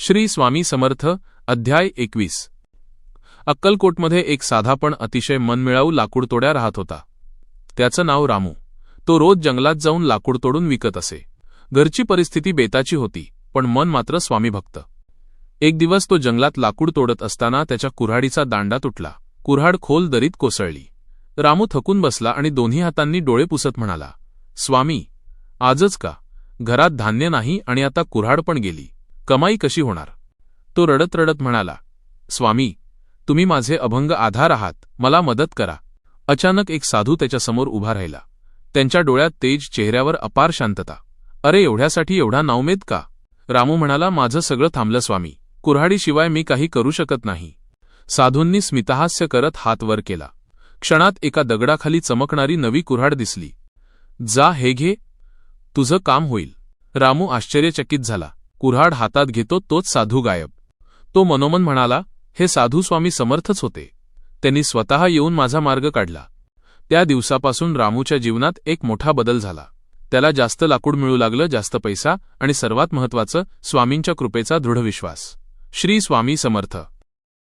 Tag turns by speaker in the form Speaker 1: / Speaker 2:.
Speaker 1: श्री स्वामी समर्थ अध्याय 21। अक्कलकोटमध्ये एक साधा पण अतिशय मनमिळाऊ लाकूडतोड्या राहत होता। त्याचं नाव रामू। तो रोज जंगलात जाऊन लाकूड तोडून विकत असे। घरची परिस्थिती बेताची होती, पण मन मात्र स्वामीभक्त। एक दिवस तो जंगलात लाकूड तोडत असताना त्याच्या कुऱ्हाडीचा दांडा तुटला। कुऱ्हाड खोल दरीत कोसळली। रामू थकून बसला आणि दोन्ही हातांनी डोळे पुसत म्हणाला, स्वामी, आजच का? घरात धान्य नाही आणि आता कुऱ्हाड पण गेली। कमाई कशी होणार? तो रडत रडत म्हणाला, स्वामी, तुम्ही माझे अभंग आधार आहात, मला मदत करा। अचानक एक साधू त्याच्यासमोर उभा राहिला। त्यांच्या डोळ्यात तेज, चेहऱ्यावर अपार शांतता। अरे, एवढ्यासाठी एवढा नाउमेद का? रामू म्हणाला, माझं सगळं थांबलं स्वामी, कुऱ्हाडीशिवाय मी काही करू शकत नाही। साधूंनी स्मितहास्य करत हात वर केला। क्षणात एका दगडाखाली चमकणारी नवी कुऱ्हाड दिसली। जा, हे घे, तुझं काम होईल। रामू आश्चर्यचकित झाला। कुऱ्हाड हातात घेतो तोच साधू गायब। तो मनोमन म्हणाला, हे साधू स्वामी समर्थच होते। त्यांनी स्वतः येऊन माझा मार्ग काढला। त्या दिवसापासून रामूच्या जीवनात एक मोठा बदल झाला। त्याला जास्त लाकूड मिळू लागलं, जास्त पैसा आणि सर्वात महत्त्वाचं स्वामींच्या कृपेचा दृढ विश्वास। श्री स्वामी समर्थ।